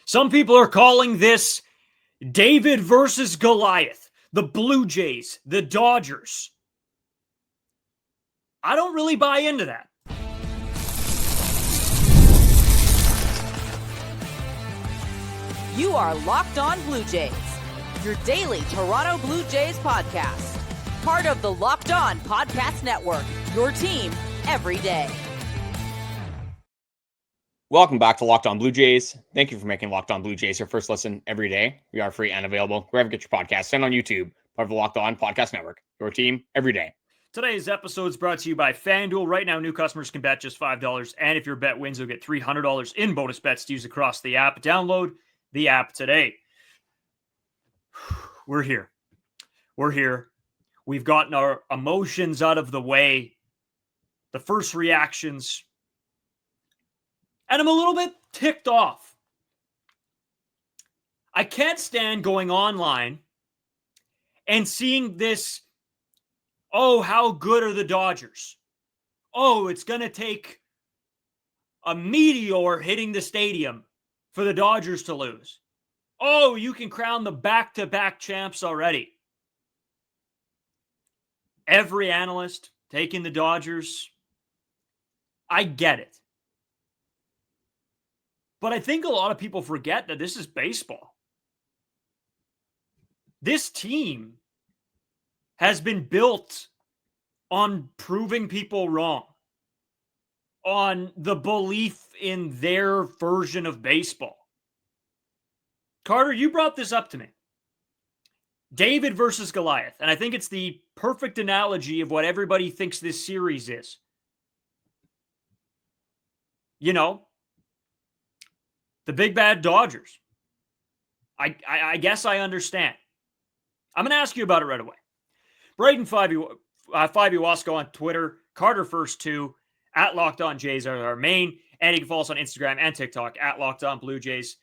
Some people are calling this David versus Goliath, the Blue Jays, the Dodgers. I don't really buy into that. You are Locked On Blue Jays, your daily Toronto Blue Jays podcast. Part of the Locked On Podcast Network, your team every day. Welcome back to Locked On Blue Jays. Thank you for making Locked On Blue Jays your first listen every day. We are free and available wherever you get your podcasts and on YouTube, part of the Locked On Podcast Network, your team every day. Today's episode is brought to you by FanDuel. Right now, new customers can bet just $5, and if your bet wins, you'll get $300 in bonus bets to use across the app. Download the app today. We're here. We've gotten our emotions out of the way, the first reactions, and I'm a little bit ticked off. I can't stand going online and seeing this, oh, how good are the Dodgers? Oh, it's going to take a meteor hitting the stadium for the Dodgers to lose. Oh, you can crown the back-to-back champs already. Every analyst taking the Dodgers, I get it. But I think a lot of people forget that this is baseball. This team has been built on proving people wrong, on the belief in their version of baseball. Carter, you brought this up to me. David versus Goliath. And I think it's the perfect analogy of what everybody thinks this series is. You know, the big bad Dodgers. I guess I understand. I'm going to ask you about it right away. Brayden 5 Wasco on Twitter. Carter First 2 at Locked On Jays are our main. And you can follow us on Instagram and TikTok at Locked On Blue Jays.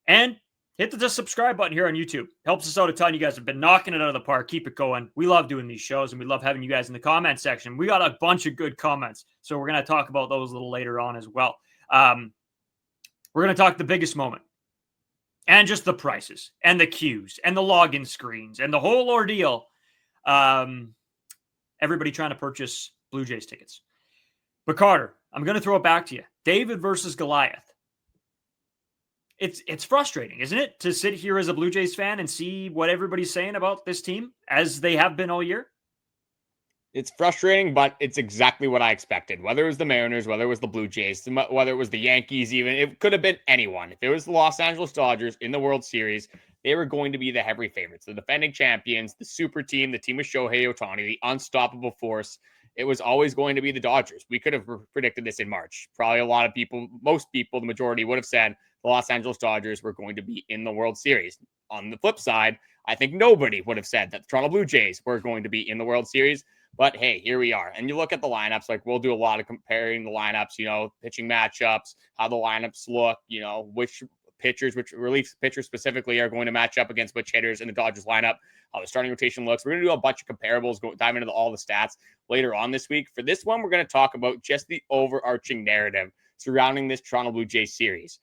And hit the subscribe button here on YouTube. Helps us out a ton. You guys have been knocking it out of the park. Keep it going. We love doing these shows, and we love having you guys in the comment section. We got a bunch of good comments, so we're going to talk about those a little later on as well. We're going to talk the biggest moment, and just the prices, and the queues, and the login screens, and the whole ordeal. Everybody trying to purchase Blue Jays tickets. But Carter, I'm going to throw it back to you. David versus Goliath. It's frustrating, isn't it, to sit here as a Blue Jays fan and see what everybody's saying about this team as they have been all year? It's frustrating, but it's exactly what I expected. Whether it was the Mariners, whether it was the Blue Jays, whether it was the Yankees even, it could have been anyone. If it was the Los Angeles Dodgers in the World Series, they were going to be the heavy favorites, the defending champions, the super team, the team with Shohei Ohtani, the unstoppable force. It was always going to be the Dodgers. We could have predicted this in March. Probably a lot of people, most people, the majority would have said the Los Angeles Dodgers were going to be in the World Series. On the flip side, I think nobody would have said that the Toronto Blue Jays were going to be in the World Series. But hey, here we are. And you look at the lineups, like we'll do a lot of comparing the lineups, pitching matchups, how the lineups look, which pitchers, which relief pitchers specifically are going to match up against which hitters in the Dodgers lineup, how the starting rotation looks. We're going to do a bunch of comparables, dive into all the stats later on this week. For this one, we're going to talk about just the overarching narrative surrounding this Toronto Blue Jays series.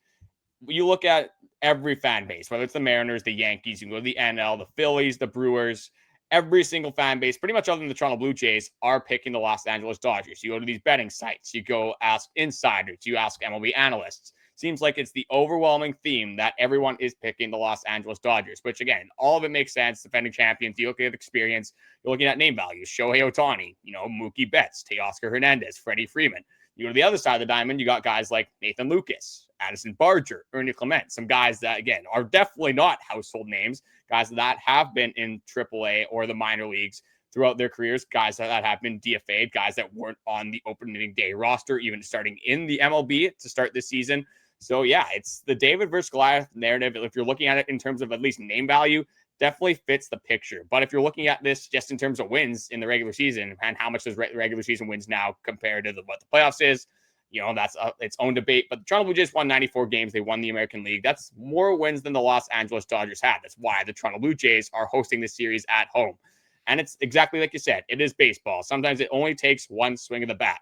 You look at every fan base, whether it's the Mariners, the Yankees, you can go to the NL, the Phillies, the Brewers, every single fan base, pretty much other than the Toronto Blue Jays, are picking the Los Angeles Dodgers. You go to these betting sites, you go ask insiders, you ask MLB analysts. Seems like it's the overwhelming theme that everyone is picking the Los Angeles Dodgers, which again, all of it makes sense. Defending champions, you look at experience, you're looking at name values, Shohei Ohtani, Mookie Betts, Teoscar Hernandez, Freddie Freeman. You go to the other side of the diamond, you got guys like Nathan Lucas, Addison Barger, Ernie Clement, some guys that, again, are definitely not household names, guys that have been in AAA or the minor leagues throughout their careers, guys that have been DFA'd, guys that weren't on the opening day roster, even starting in the MLB to start this season. So, yeah, it's the David versus Goliath narrative. If you're looking at it in terms of at least name value, definitely fits the picture. But if you're looking at this just in terms of wins in the regular season and how much does regular season wins now compared to what the playoffs is, that's its own debate. But the Toronto Blue Jays won 94 games. They won the American League. That's more wins than the Los Angeles Dodgers had. That's why the Toronto Blue Jays are hosting this series at home. And it's exactly like you said. It is baseball. Sometimes it only takes one swing of the bat.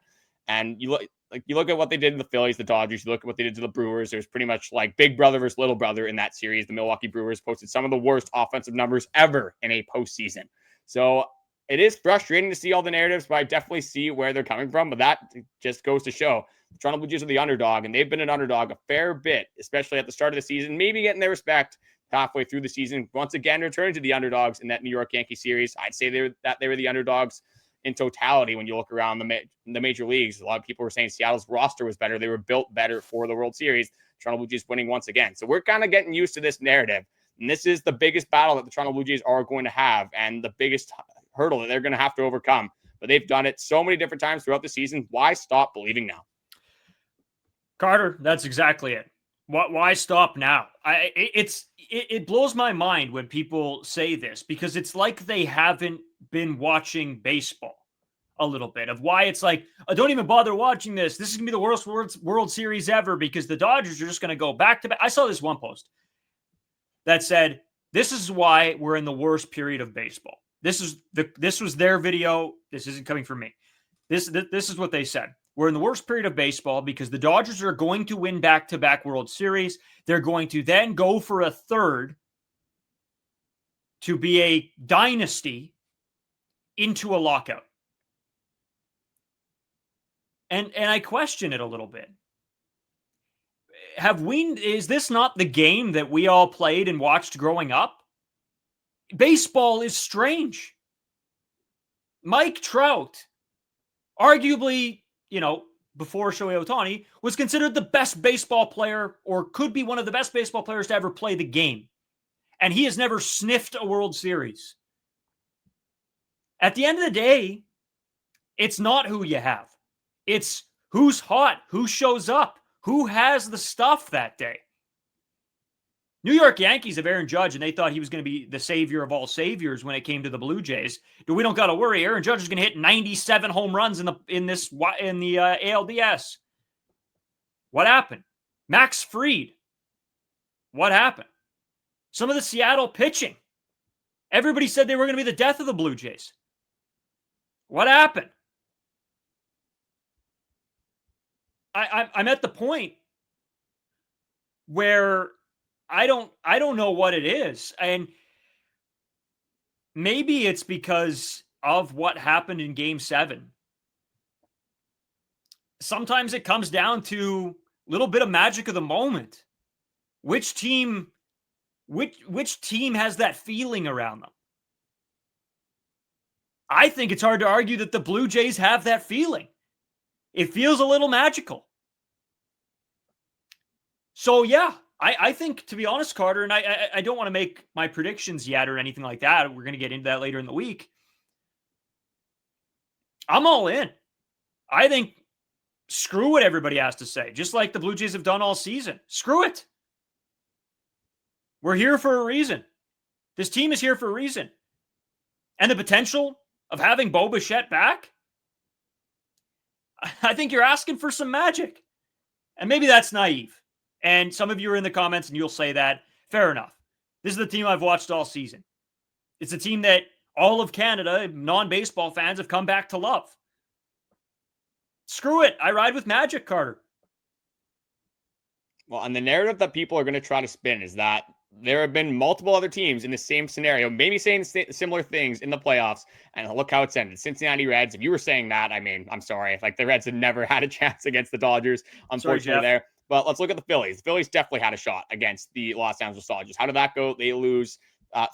And you look, like you look at what they did to the Phillies, the Dodgers, you look at what they did to the Brewers. It was pretty much like big brother versus little brother in that series. The Milwaukee Brewers posted some of the worst offensive numbers ever in a postseason. So it is frustrating to see all the narratives, but I definitely see where they're coming from. But that just goes to show the Toronto Blue Jays are the underdog, and they've been an underdog a fair bit, especially at the start of the season, maybe getting their respect halfway through the season. Once again, returning to the underdogs in that New York Yankee series. I'd say they were the underdogs in totality. When you look around the major leagues, a lot of people were saying Seattle's roster was better. They were built better for the World Series. Toronto Blue Jays winning once again. So we're kind of getting used to this narrative. And this is the biggest battle that the Toronto Blue Jays are going to have and the biggest hurdle that they're going to have to overcome. But they've done it so many different times throughout the season. Why stop believing now? Carter, that's exactly it. Why stop now? It blows my mind when people say this, because it's like they haven't been watching baseball a little bit, of why it's like, oh, don't even bother watching this. This is going to be the worst World Series ever because the Dodgers are just going to go back to back. I saw this one post that said, this is why we're in the worst period of baseball. This was their video. This isn't coming from me. This is what they said. We're in the worst period of baseball because the Dodgers are going to win back-to-back World Series. They're going to then go for a third to be a dynasty into a lockout. And I question it a little bit. Is this not the game that we all played and watched growing up? Baseball is strange. Mike Trout, arguably, before Shohei Ohtani, was considered the best baseball player, or could be one of the best baseball players to ever play the game. And he has never sniffed a World Series. At the end of the day, it's not who you have. It's who's hot, who shows up, who has the stuff that day. New York Yankees have Aaron Judge, and they thought he was going to be the savior of all saviors when it came to the Blue Jays. We don't got to worry. Aaron Judge is going to hit 97 home runs in the ALDS. What happened? Max Fried. What happened? Some of the Seattle pitching. Everybody said they were going to be the death of the Blue Jays. What happened? I'm at the point where I don't know what it is. And maybe it's because of what happened in Game 7. Sometimes it comes down to a little bit of magic of the moment. Which team has that feeling around them? I think it's hard to argue that the Blue Jays have that feeling. It feels a little magical. So, yeah, I think, to be honest, Carter, and I don't want to make my predictions yet or anything like that. We're going to get into that later in the week. I'm all in. I think screw what everybody has to say, just like the Blue Jays have done all season. Screw it. We're here for a reason. This team is here for a reason. And the potential of having Bichette back, I think you're asking for some magic. And maybe that's naive. And some of you are in the comments and you'll say that. Fair enough. This is the team I've watched all season. It's a team that all of Canada, non-baseball fans, have come back to love. Screw it. I ride with magic, Carter. Well, and the narrative that people are going to try to spin is that there have been multiple other teams in the same scenario, maybe saying similar things in the playoffs, and look how it's ended. Cincinnati Reds, if you were saying that, I mean, I'm sorry. Like, the Reds have never had a chance against the Dodgers, unfortunately, there. But let's look at the Phillies. The Phillies definitely had a shot against the Los Angeles Dodgers. How did that go? They lose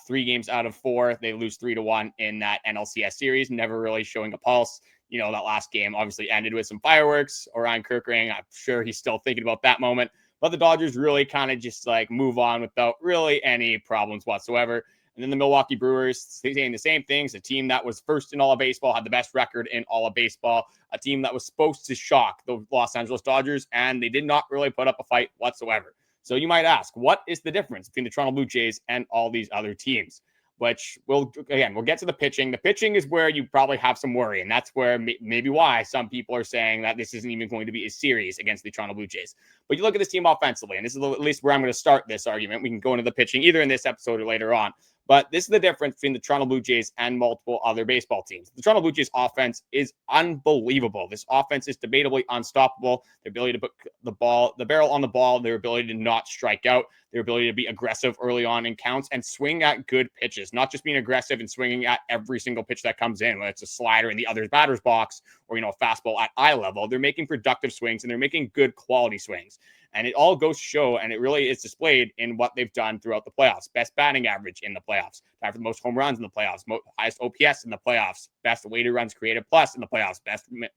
3 games out of 4. They lose 3-1 in that NLCS series, never really showing a pulse. That last game obviously ended with some fireworks. Orion Kirkring, I'm sure he's still thinking about that moment. But the Dodgers really kind of just move on without really any problems whatsoever. And then the Milwaukee Brewers saying the same things. A team that was first in all of baseball, had the best record in all of baseball. A team that was supposed to shock the Los Angeles Dodgers, and they did not really put up a fight whatsoever. So you might ask, what is the difference between the Toronto Blue Jays and all these other teams? Which we'll get to the pitching. The pitching is where you probably have some worry, and that's where maybe why some people are saying that this isn't even going to be a series against the Toronto Blue Jays. But you look at this team offensively, and this is at least where I'm going to start this argument. We can go into the pitching either in this episode or later on. But this is the difference between the Toronto Blue Jays and multiple other baseball teams. The Toronto Blue Jays offense is unbelievable. This offense is debatably unstoppable. Their ability to put the barrel on the ball, their ability to not strike out, their ability to be aggressive early on in counts and swing at good pitches, not just being aggressive and swinging at every single pitch that comes in, whether it's a slider in the other batter's box or, a fastball at eye level. They're making productive swings and they're making good quality swings. And it all goes to show, and it really is displayed in what they've done throughout the playoffs. Best batting average in the playoffs, tied for the most home runs in the playoffs, highest OPS in the playoffs, best weighted runs created plus in the playoffs,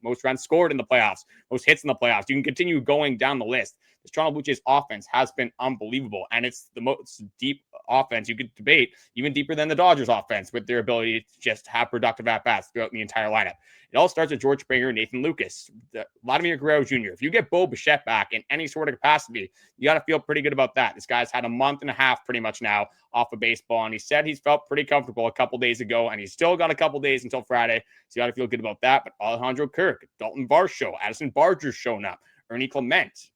most runs scored in the playoffs, most hits in the playoffs. You can continue going down the list. This Toronto Blue Jays offense has been unbelievable, and it's the most deep offense you could debate, even deeper than the Dodgers offense, with their ability to just have productive at-bats throughout the entire lineup. It all starts with George Springer, Nathan Lucas, Vladimir Guerrero Jr. If you get Bichette back in any sort of capacity, you got to feel pretty good about that. This guy's had a month and a half pretty much now off of baseball, and he said he's felt pretty comfortable a couple days ago, and he's still got a couple days until Friday, so you got to feel good about that. But Alejandro Kirk, Daulton Varsho, Addison Barger's shown up, Ernie Clement,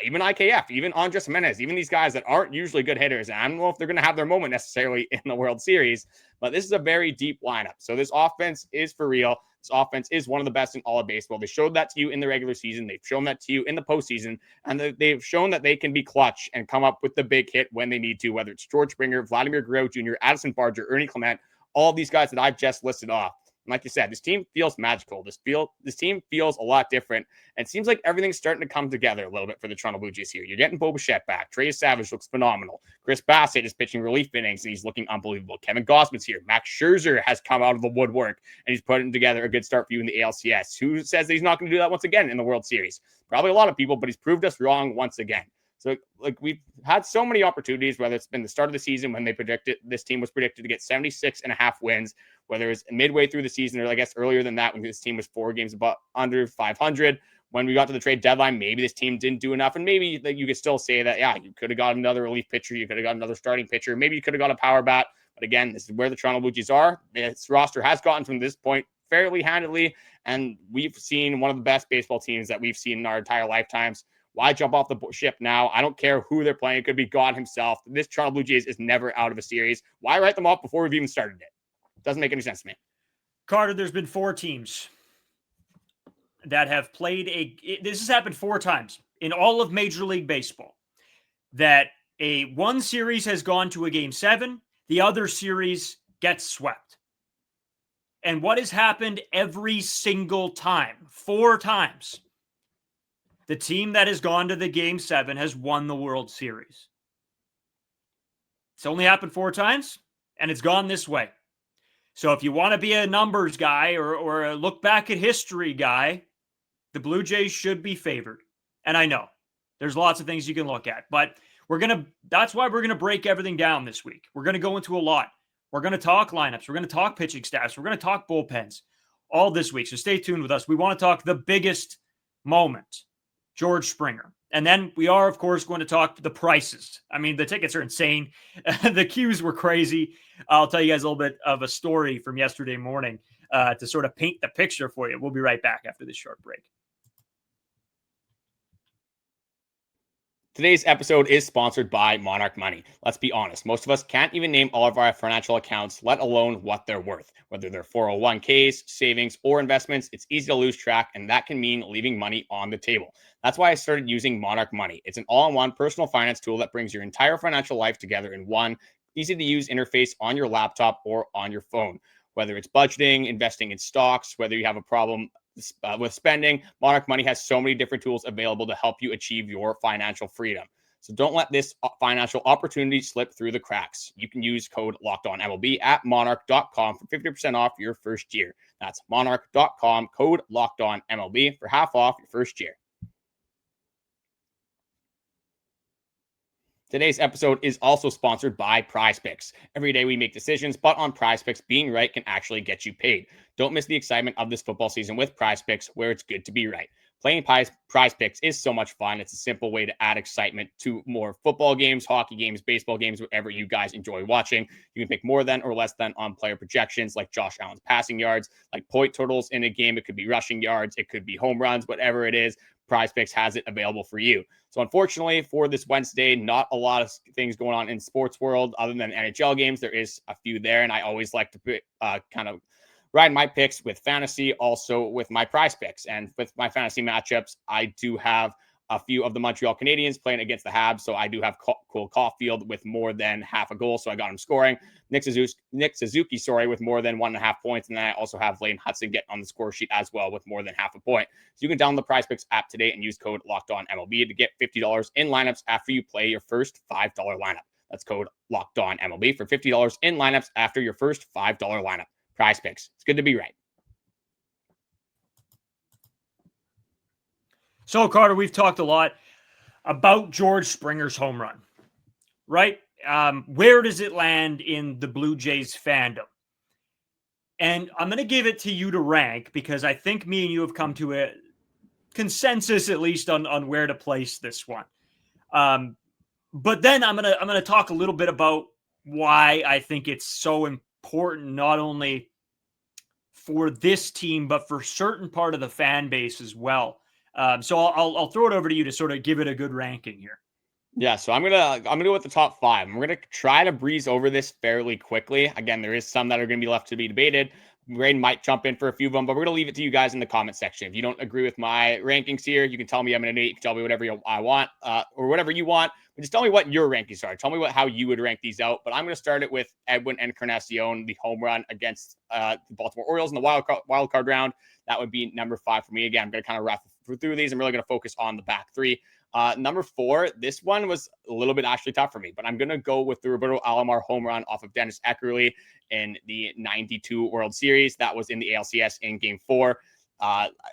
even IKF, even Andres Jimenez, even these guys that aren't usually good hitters. And I don't know if they're going to have their moment necessarily in the World Series, but this is a very deep lineup. So this offense is for real. This offense is one of the best in all of baseball. They showed that to you in the regular season. They've shown that to you in the postseason, and they've shown that they can be clutch and come up with the big hit when they need to, whether it's George Springer, Vladimir Guerrero Jr., Addison Barger, Ernie Clement, all these guys that I've just listed off. And like you said, this team feels magical. This team feels a lot different. And it seems like everything's starting to come together a little bit for the Toronto Blue Jays here. You're getting Bichette back. Trey Savage looks phenomenal. Chris Bassitt is pitching relief innings, and he's looking unbelievable. Kevin Gausman's here. Max Scherzer has come out of the woodwork, and he's putting together a good start for you in the ALCS. Who says that he's not going to do that once again in the World Series? Probably a lot of people, but he's proved us wrong once again. So, we've had so many opportunities, whether it's been the start of the season when this team was predicted to get 76.5 wins, whether it's midway through the season, or I guess earlier than that when this team was 4 games under 500. When we got to the trade deadline, maybe this team didn't do enough. And maybe that you could still say that, yeah, you could have got another relief pitcher. You could have got another starting pitcher. Maybe you could have got a power bat. But again, this is where the Toronto Blue Jays are. This roster has gotten from this point fairly handily. And we've seen one of the best baseball teams that we've seen in our entire lifetimes. Why jump off the ship now? I don't care who they're playing. It could be God himself. This Toronto Blue Jays is never out of a series. Why write them off before we've even started it? Doesn't make any sense to me. Carter, there's been 4 teams that have played this has happened 4 times in all of Major League Baseball, that one series has gone to a Game 7, the other series gets swept. And what has happened every single time? 4 times. The team that has gone to the Game 7 has won the World Series. It's only happened 4 times, and it's gone this way. So if you want to be a numbers guy or a look back at history guy, the Blue Jays should be favored. And I know there's lots of things you can look at, but that's why we're going to break everything down this week. We're going to go into a lot. We're going to talk lineups. We're going to talk pitching staffs. We're going to talk bullpens all this week. So stay tuned with us. We want to talk the biggest moment, George Springer. And then we are, of course, going to talk the prices. I mean, the tickets are insane. The queues were crazy. I'll tell you guys a little bit of a story from yesterday morning to sort of paint the picture for you. We'll be right back after this short break. Today's episode is sponsored by Monarch Money. Let's be honest, most of us can't even name all of our financial accounts, let alone what they're worth. Whether they're 401ks, savings, or investments, it's easy to lose track, and that can mean leaving money on the table. That's why I started using Monarch Money. It's an all-in-one personal finance tool that brings your entire financial life together in one easy-to-use interface on your laptop or on your phone. Whether it's budgeting, investing in stocks, whether you have a problem with spending, Monarch Money has so many different tools available to help you achieve your financial freedom. So don't let this financial opportunity slip through the cracks. You can use code LOCKEDONMLB at monarch.com for 50% off your first year. That's monarch.com, code LOCKEDONMLB for half off your first year. Today's episode is also sponsored by PrizePicks. Every day we make decisions, but on PrizePicks, being right can actually get you paid. Don't miss the excitement of this football season with PrizePicks, where it's good to be right. playing prize picks is so much fun. It's a simple way to add excitement to more football games, hockey games, baseball games, whatever you guys enjoy watching. You can pick more than or less than on player projections, like Josh Allen's passing yards, like point totals in a game. It could be rushing yards, it could be home runs, whatever it is. Prize Picks has it available for you. So unfortunately for this Wednesday, not a lot of things going on in sports world other than NHL games. There is a few there, and I always like to kind of ride my picks with fantasy, also with my Prize Picks. And with my fantasy matchups, I do have a few of the Montreal Canadiens playing against the Habs. So I do have Cole Caulfield with more than half a goal. So I got him scoring. Nick Suzuki, with more than 1.5 points. And then I also have Lane Hudson get on the score sheet as well with more than half a point. So you can download the Prize Picks app today and use code LOCKEDONMLB to get $50 in lineups after you play your first $5 lineup. That's code LOCKEDONMLB for $50 in lineups after your first $5 lineup. Prize Picks. It's good to be right. So, Carter, we've talked a lot about George Springer's home run, right? Where does it land in the Blue Jays fandom? And I'm going to give it to you to rank because I think me and you have come to a consensus, at least, on where to place this one. But then I'm gonna talk a little bit about why I think it's so important, not only for this team, but for certain part of the fan base as well. So I'll throw it over to you to sort of give it a good ranking here. Yeah, so I'm gonna go with the top 5. I'm gonna try to breeze over this fairly quickly. Again, there is some that are gonna be left to be debated. Brayden might jump in for a few of them, but we're gonna leave it to you guys in the comment section. If you don't agree with my rankings here, you can tell me I'm an idiot. You can tell me whatever I want, or whatever you want. But just tell me what your rankings are. Tell me how you would rank these out. But I'm gonna start it with Edwin Encarnacion, the home run against the Baltimore Orioles in the wild card round. That would be number 5 for me. Again, I'm gonna kind of wrap through these. I'm really gonna focus on the back 3. Number 4, this one was a little bit actually tough for me, but I'm going to go with the Roberto Alomar home run off of Dennis Eckersley in the 92 World Series. That was in the ALCS in Game 4.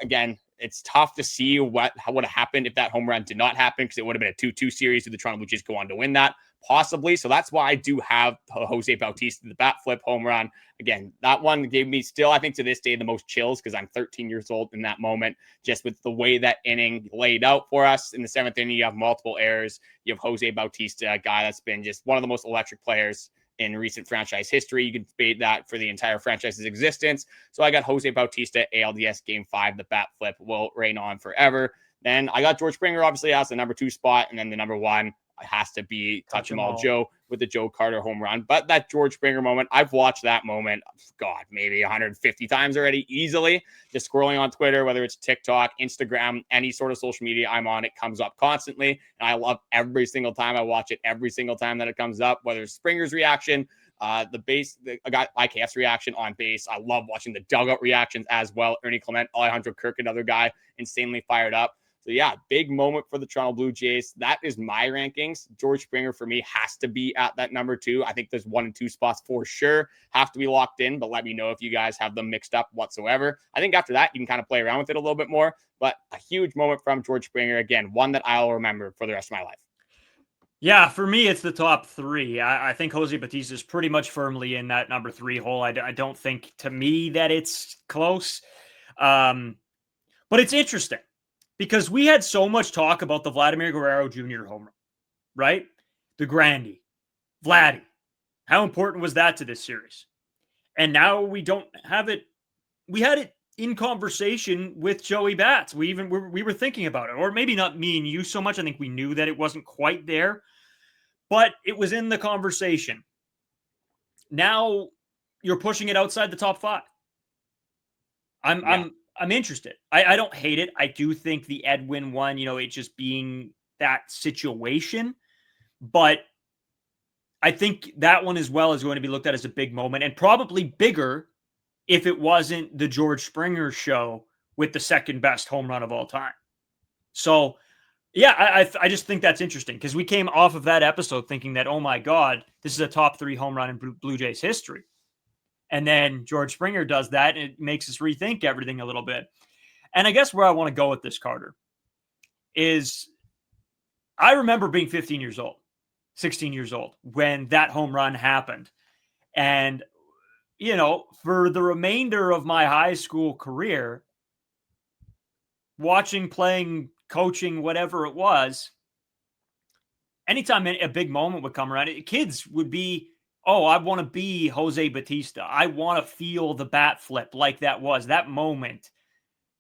Again, it's tough to see what would have happened if that home run did not happen, because it would have been a 2-2 series. Did the Toronto Blue Jays go on to win that? Possibly. So that's why I do have Jose Bautista, the bat flip home run. Again, that one gave me still, I think to this day, the most chills because I'm 13 years old in that moment, just with the way that inning laid out for us. In the 7th inning, you have multiple errors. You have Jose Bautista, a guy that's been just one of the most electric players in recent franchise history. You can debate that for the entire franchise's existence. So I got Jose Bautista, ALDS Game 5. The bat flip will reign on forever. Then I got George Springer, obviously, as the number 2 spot. And then the number 1 has to be Touch 'em all Joe with the Joe Carter home run. But that George Springer moment, I've watched that moment, God, maybe 150 times already, easily. Just scrolling on Twitter, whether it's TikTok, Instagram, any sort of social media I'm on, it comes up constantly. And I love every single time I watch it, every single time that it comes up, whether it's Springer's reaction, the guy IKF's reaction on base. I love watching the dugout reactions as well. Ernie Clement, Alejandro Kirk, another guy insanely fired up. So yeah, big moment for the Toronto Blue Jays. That is my rankings. George Springer for me has to be at that number 2. I think there's 1 and 2 spots for sure have to be locked in, but let me know if you guys have them mixed up whatsoever. I think after that, you can kind of play around with it a little bit more, but a huge moment from George Springer. Again, one that I'll remember for the rest of my life. Yeah, for me, it's the top 3. I think Jose Bautista is pretty much firmly in that number 3 hole. I don't think, to me, that it's close. But it's interesting, because we had so much talk about the Vladimir Guerrero Jr. home run, right? The Grandy, Vladdy. How important was that to this series? And now we don't have it. We had it in conversation with Joey Bats. We were thinking about it, or maybe not me and you so much. I think we knew that it wasn't quite there, but it was in the conversation. Now you're pushing it outside the top 5. I'm interested. I don't hate it. I do think the Edwin one, it just being that situation, but I think that one as well is going to be looked at as a big moment, and probably bigger if it wasn't the George Springer show with the second best home run of all time. So yeah, I just think that's interesting, because we came off of that episode thinking that, oh my God, this is a top 3 home run in Blue Jays history. And then George Springer does that, and it makes us rethink everything a little bit. And I guess where I want to go with this, Carter, is I remember being 15 years old, 16 years old, when that home run happened. And, for the remainder of my high school career, watching, playing, coaching, whatever it was, anytime a big moment would come around, kids would be, oh, I want to be Jose Bautista. I want to feel the bat flip like that moment,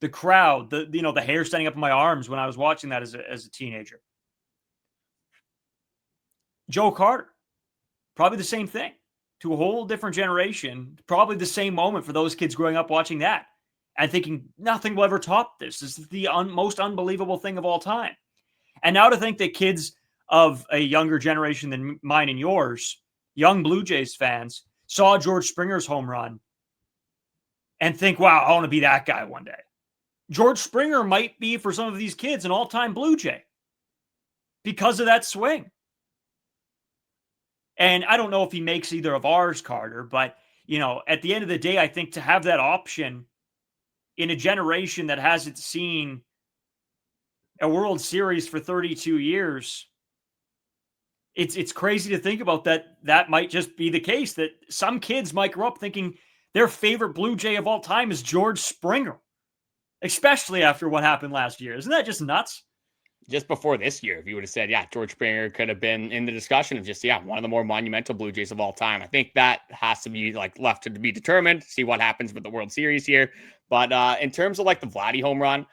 the crowd, the hair standing up in my arms when I was watching that as a teenager. Joe Carter, probably the same thing to a whole different generation, probably the same moment for those kids growing up watching that and thinking nothing will ever top this. This is the most unbelievable thing of all time. And now to think that kids of a younger generation than mine and yours, young Blue Jays fans, saw George Springer's home run and think, wow, I want to be that guy one day. George Springer might be, for some of these kids, an all-time Blue Jay because of that swing. And I don't know if he makes either of ours, Carter, but, at the end of the day, I think to have that option in a generation that hasn't seen a World Series for 32 years, it's crazy to think about that might just be the case, that some kids might grow up thinking their favorite Blue Jay of all time is George Springer, especially after what happened last year. Isn't that just nuts? Just before this year, if you would have said, George Springer could have been in the discussion of just, one of the more monumental Blue Jays of all time. I think that has to be left to be determined, see what happens with the World Series here. But in terms of the Vladdy home run,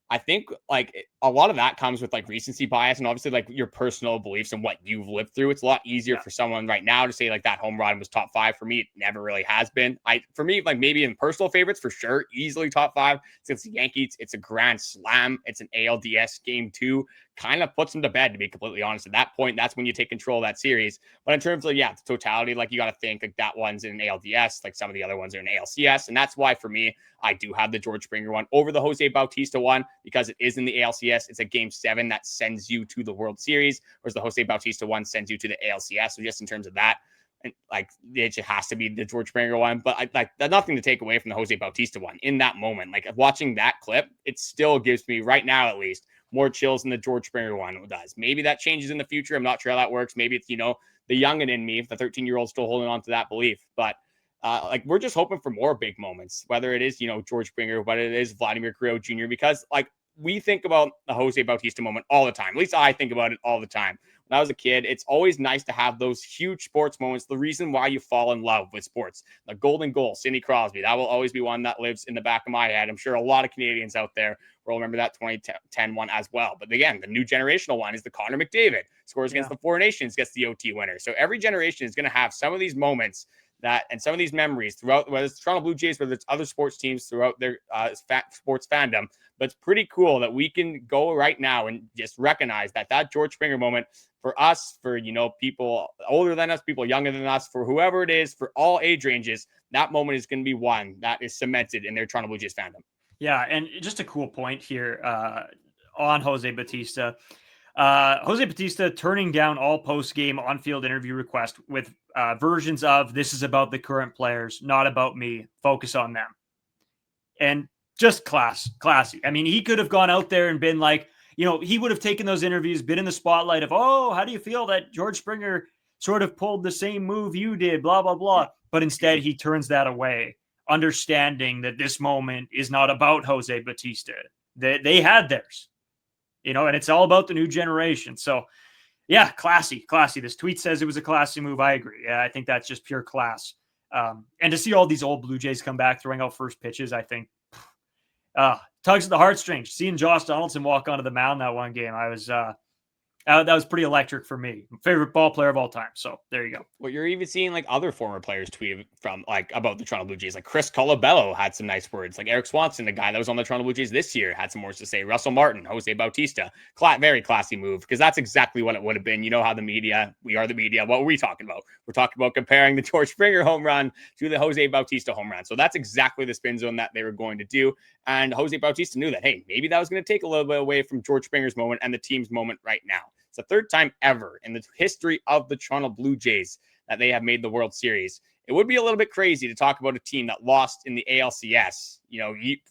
I think a lot of that comes with recency bias and obviously your personal beliefs and what you've lived through. It's a lot easier for someone right now to say that home run was top 5 for me. It never really has been. For me, maybe in personal favorites for sure, easily top 5 since the Yankees. It's a grand slam. It's an ALDS game 2. Kind of puts them to bed, to be completely honest. At that point, that's when you take control of that series. But in terms of the totality, you got to think that one's in an ALDS, some of the other ones are in ALCS, and that's why for me, I do have the George Springer one over the Jose Bautista one because it is in the ALCS. It's a game 7 that sends you to the World Series, whereas the Jose Bautista one sends you to the ALCS. So just in terms of that, and it just has to be the George Springer one. But nothing to take away from the Jose Bautista one in that moment. Watching that clip, it still gives me right now at least more chills than the George Springer one does. Maybe that changes in the future. I'm not sure how that works. Maybe it's, the youngin' in me, the 13-year-old still holding on to that belief. But we're just hoping for more big moments, whether it is, George Springer, whether it is Vladimir Guerrero Jr., because we think about the Jose Bautista moment all the time. At least I think about it all the time. When I was a kid, it's always nice to have those huge sports moments. The reason why you fall in love with sports, the golden goal, Sidney Crosby, that will always be one that lives in the back of my head. I'm sure a lot of Canadians out there will remember that 2010 one as well. But again, the new generational one is the Connor McDavid scores against the Four Nations, gets the OT winner. So every generation is going to have some of these moments and some of these memories throughout, whether it's Toronto Blue Jays, whether it's other sports teams throughout their sports fandom. But it's pretty cool that we can go right now and just recognize that George Springer moment for us, for, people older than us, people younger than us, for whoever it is, for all age ranges, that moment is going to be one that is cemented in their Toronto Blue Jays fandom. Yeah, and just a cool point here on Jose Bautista. Jose Bautista turning down all post-game on-field interview requests with versions of, this is about the current players, not about me. Focus on them. And just classy. I mean, he could have gone out there and been he would have taken those interviews, been in the spotlight of, oh, how do you feel that George Springer sort of pulled the same move you did, blah, blah, blah. But instead, he turns that away, understanding that this moment is not about Jose Bautista. They had theirs, and it's all about the new generation. So, yeah, classy. This tweet says it was a classy move. I agree. Yeah, I think that's just pure class. And to see all these old Blue Jays come back throwing out first pitches, I think tugs at the heartstrings. Seeing Josh Donaldson walk onto the mound that one game, that was pretty electric for me. Favorite ball player of all time. So there you go. Well, you're even seeing other former players tweet from about the Toronto Blue Jays. Chris Colabello had some nice words. Eric Swanson, the guy that was on the Toronto Blue Jays this year, had some words to say. Russell Martin, Jose Bautista, very classy move, because that's exactly what it would have been. You know how we are the media. What were we talking about? We're talking about comparing the George Springer home run to the Jose Bautista home run. So that's exactly the spin zone that they were going to do. And Jose Bautista knew that, hey, maybe that was going to take a little bit away from George Springer's moment and the team's moment right now. It's the third time ever in the history of the Toronto Blue Jays that they have made the World Series. It would be a little bit crazy to talk about a team that lost in the ALCS,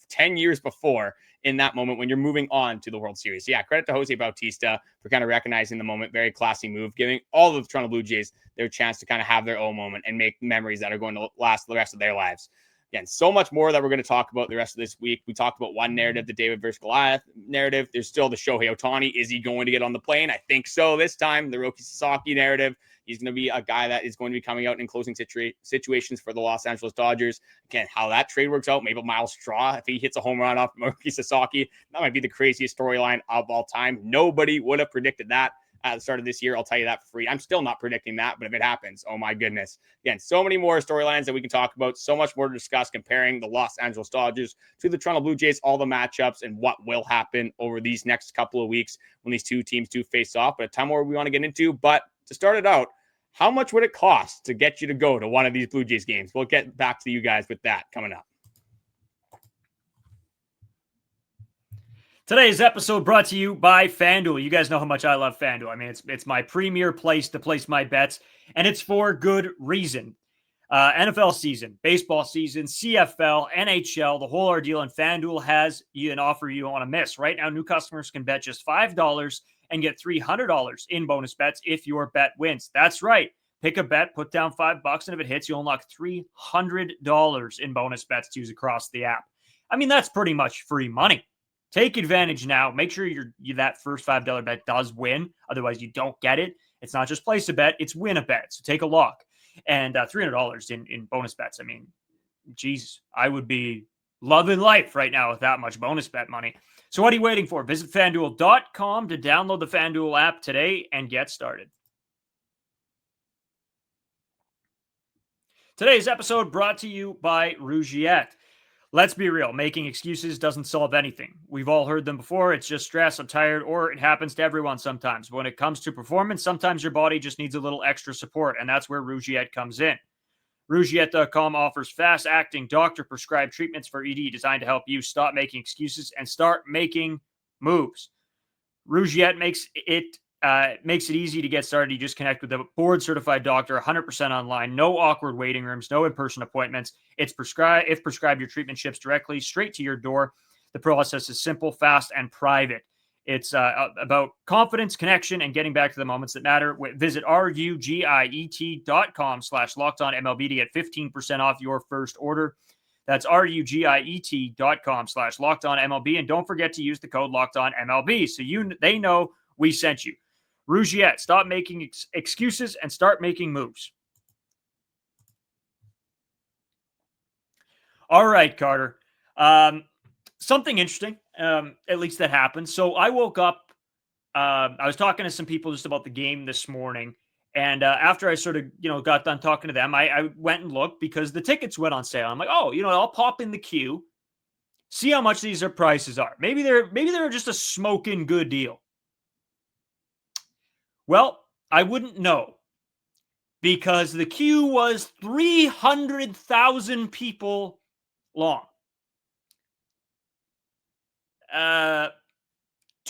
10 years before in that moment when you're moving on to the World Series. So yeah, credit to Jose Bautista for kind of recognizing the moment. Very classy move, giving all of the Toronto Blue Jays their chance to kind of have their own moment and make memories that are going to last the rest of their lives. Again, so much more that we're going to talk about the rest of this week. We talked about one narrative, the David versus Goliath narrative. There's still the Shohei Ohtani. Is he going to get on the plane? I think so this time. The Roki Sasaki narrative. He's going to be a guy that is going to be coming out in closing situations for the Los Angeles Dodgers. Again, how that trade works out. Maybe Miles Straw, if he hits a home run off Roki Sasaki, that might be the craziest storyline of all time. Nobody would have predicted that at the start of this year. I'll tell you that for free. I'm still not predicting that, but if it happens, oh my goodness. Again, so many more storylines that we can talk about, so much more to discuss comparing the Los Angeles Dodgers to the Toronto Blue Jays, all the matchups and what will happen over these next couple of weeks when these two teams do face off. But a ton more we want to get into. But to start it out, how much would it cost to get you to go to one of these Blue Jays games? We'll get back to you guys with that coming up. Today's episode brought to you by FanDuel. You guys know how much I love FanDuel. I mean, it's my premier place to place my bets, and it's for good reason. NFL season, baseball season, CFL, NHL, the whole ordeal, and FanDuel has an offer you don't want to miss. Right now, new customers can bet just $5 and get $300 in bonus bets if your bet wins. That's right. Pick a bet, put down $5, and if it hits, you'll unlock $300 in bonus bets to use across the app. I mean, that's pretty much free money. Take advantage now. Make sure that first $5 bet does win. Otherwise, you don't get it. It's not just place a bet, it's win a bet. So take a look. And $300 in bonus bets. I mean, Jesus, I would be loving life right now with that much bonus bet money. So what are you waiting for? Visit FanDuel.com to download the FanDuel app today and get started. Today's episode brought to you by Rougiette. Let's be real, making excuses doesn't solve anything. We've all heard them before. It's just stress, I'm tired, or it happens to everyone sometimes. When it comes to performance, sometimes your body just needs a little extra support, and that's where Rougiette comes in. Rougiette.com offers fast-acting, doctor-prescribed treatments for ED designed to help you stop making excuses and start making moves. Rougiette makes it easy to get started. You just connect with a board-certified doctor, 100% online, no awkward waiting rooms, no in-person appointments. If prescribed, your treatment ships directly straight to your door. The process is simple, fast, and private. It's about confidence, connection, and getting back to the moments that matter. Visit rugiet.com/lockedonmlb to get 15% off your first order. That's rugiet.com/lockedonmlb. And don't forget to use the code LockedOnMLB so they know we sent you. Rougiette, stop making excuses and start making moves. All right, Carter. Something interesting, at least that happened. So I woke up, I was talking to some people just about the game this morning. And after I sort of, got done talking to them, I went and looked because the tickets went on sale. I'm like, I'll pop in the queue, see how much these prices are. Maybe they're just a smoking good deal. Well, I wouldn't know because the queue was 300,000 people long. To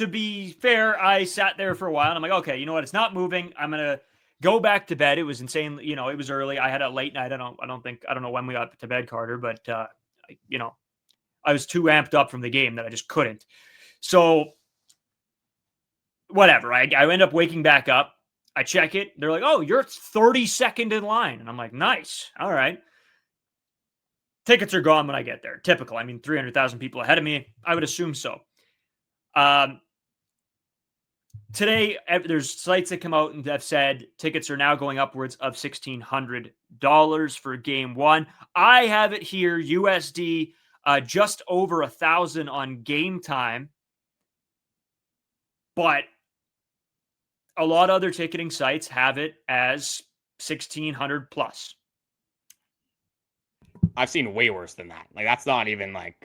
be fair, I sat there for a while and I'm like, okay, you know what? It's not moving. I'm going to go back to bed. It was insane. It was early. I had a late night. I don't know when we got to bed, Carter, but I was too amped up from the game that I just couldn't. So whatever. I end up waking back up. I check it. They're like, oh, you're 32nd in line. And I'm like, nice. All right. Tickets are gone when I get there. Typical. I mean, 300,000 people ahead of me. I would assume so. Today, there's sites that come out and have said tickets are now going upwards of $1,600 for game one. I have it here, USD, just over 1,000 on game time. But a lot of other ticketing sites have it as 1,600 plus. I've seen way worse than that. Like, that's not even like,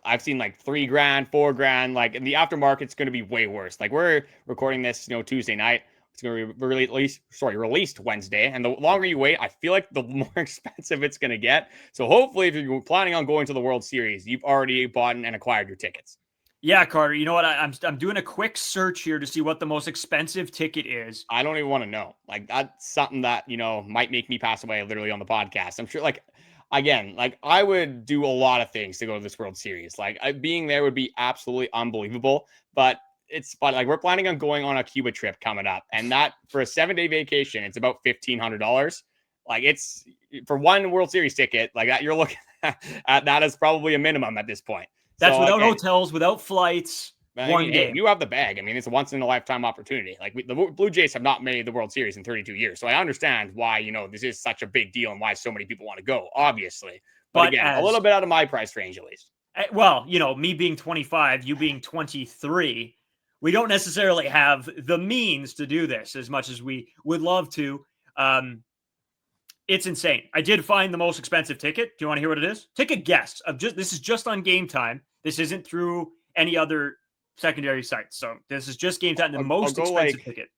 I've seen like $3,000, $4,000. Like, in the aftermarket's going to be way worse. Like, we're recording this, Tuesday night. It's going to be released Wednesday. And the longer you wait, I feel like the more expensive it's going to get. So hopefully, if you're planning on going to the World Series, you've already bought and acquired your tickets. Yeah, Carter, you know what? I'm doing a quick search here to see what the most expensive ticket is. I don't even want to know. Like, that's something that, might make me pass away literally on the podcast. I'm sure, again, I would do a lot of things to go to this World Series. Being there would be absolutely unbelievable. But we're planning on going on a Cuba trip coming up. And that, for a 7-day vacation, it's about $1,500. It's for one World Series ticket, like that, you're looking That is probably a minimum at this point. That's So, without again, hotels, without flights. I One mean, hey, game. you have the bag. I mean, it's a once in a lifetime opportunity. Like the Blue Jays have not made the World Series in 32 years. So I understand why, this is such a big deal and why so many people want to go, obviously. But again, a little bit out of my price range, at least. Well, me being 25, you being 23, we don't necessarily have the means to do this as much as we would love to. It's insane. I did find the most expensive ticket. Do you want to hear what it is? Take a guess. This is just on Game Time. This isn't through any other secondary sites. So this is just Game Time. The most expensive ticket.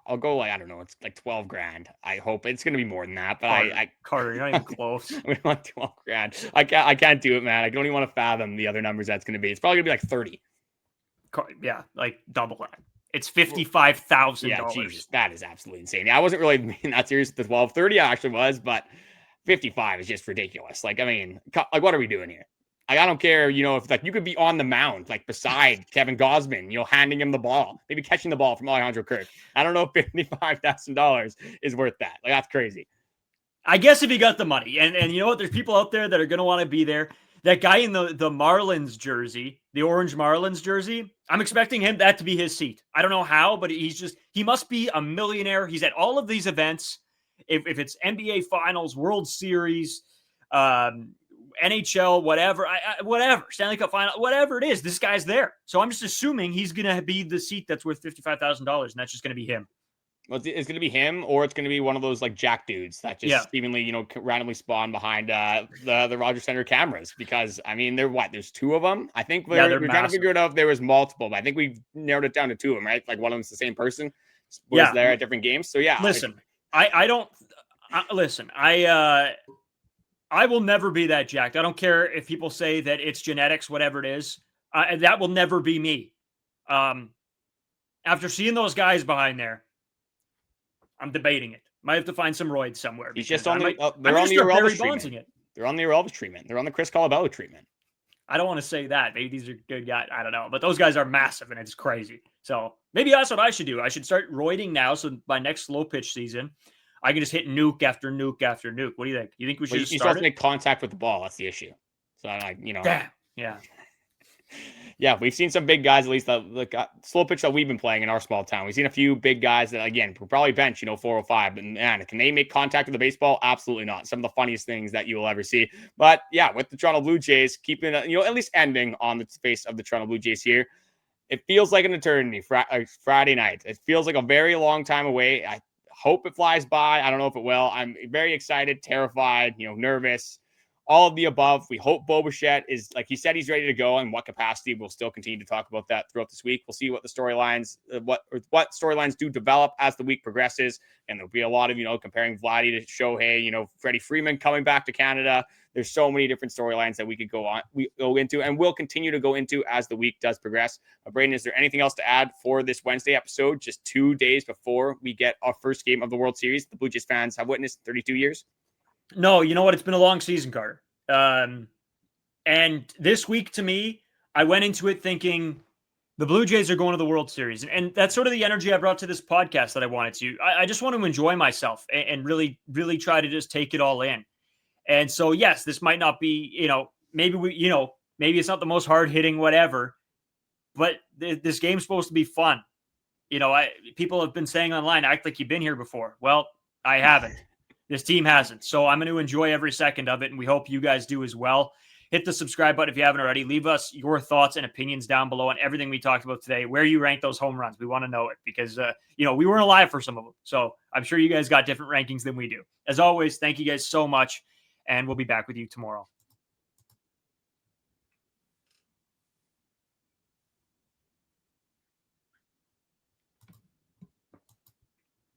I'll go I don't know. It's like 12 grand. I hope it's going to be more than that. But Carter, you're not even close. We want 12 grand. I can't do it, man. I don't even want to fathom the other numbers that's going to be. It's probably going to be like 30. Yeah, like double that. It's $55,000. Yeah, Jesus, that is absolutely insane. I wasn't really being that serious at the 12:30. I actually was, but 55 is just ridiculous. Like, I mean, what are we doing here? I don't care, if like you could be on the mound, like beside Kevin Gausman, handing him the ball, maybe catching the ball from Alejandro Kirk. I don't know if $55,000 is worth that. Like, that's crazy. I guess if he got the money, and you know what, there's people out there that are going to want to be there. That guy in the Marlins jersey, the orange Marlins jersey, I'm expecting that to be his seat. I don't know how, but he must be a millionaire. He's at all of these events. If it's NBA Finals, World Series, NHL, whatever, whatever, Stanley Cup Final, whatever it is, this guy's there. So I'm just assuming he's going to be the seat that's worth $55,000, and that's just going to be him. Well, it's going to be him, or it's going to be one of those like jack dudes that just seemingly, randomly spawn behind the Rogers Center cameras. Because I mean, there's two of them. I think we're trying to figure it out if there was multiple, but I think we've narrowed it down to two of them, right? Like one of them's the same person was there at different games. So yeah, listen, I will never be that jacked. I don't care if people say that it's genetics, whatever it is. That will never be me. After seeing those guys behind there, I'm debating it. Might have to find some roids somewhere. He's just on the Orelvis treatment. They're on the Orelvis treatment. They're on the Chris Colabello treatment. I don't want to say that. Maybe these are good guys. I don't know. But those guys are massive, and it's crazy. So maybe that's what I should do. I should start roiding now. So by next slow pitch season, I can just hit nuke after nuke after nuke. What do you think? You think we should just start? You to make contact with the ball. That's the issue. So Damn. Yeah. Yeah, we've seen some big guys, at least the slow pitch that we've been playing in our small town. We've seen a few big guys that, again, will probably bench, 405. And man, can they make contact with the baseball? Absolutely not. Some of the funniest things that you will ever see. But yeah, with the Toronto Blue Jays keeping, at least ending on the face of the Toronto Blue Jays here, it feels like an eternity. Friday night. It feels like a very long time away. I hope it flies by. I don't know if it will. I'm very excited, terrified, nervous. All of the above. We hope Bichette is, like he said, he's ready to go. In what capacity? We'll still continue to talk about that throughout this week. We'll see what the storylines, what storylines do develop as the week progresses. And there'll be a lot of, comparing Vladdy to Shohei, Freddie Freeman coming back to Canada. There's so many different storylines that we could go into and we'll continue to go into as the week does progress. Brayden, is there anything else to add for this Wednesday episode, just 2 days before we get our first game of the World Series the Blue Jays fans have witnessed in 32 years? No, you know what? It's been a long season, Carter. And this week, to me, I went into it thinking the Blue Jays are going to the World Series. And that's sort of the energy I brought to this podcast that I wanted to. I just want to enjoy myself and really, really try to just take it all in. And so, yes, this might not be, maybe maybe it's not the most hard-hitting whatever, but this game's supposed to be fun. People have been saying online, act like you've been here before. Well, I haven't. This team hasn't. So I'm going to enjoy every second of it, and we hope you guys do as well. Hit the subscribe button if you haven't already. Leave us your thoughts and opinions down below on everything we talked about today, where you rank those home runs. We want to know it because, we weren't alive for some of them. So I'm sure you guys got different rankings than we do. As always, thank you guys so much, and we'll be back with you tomorrow.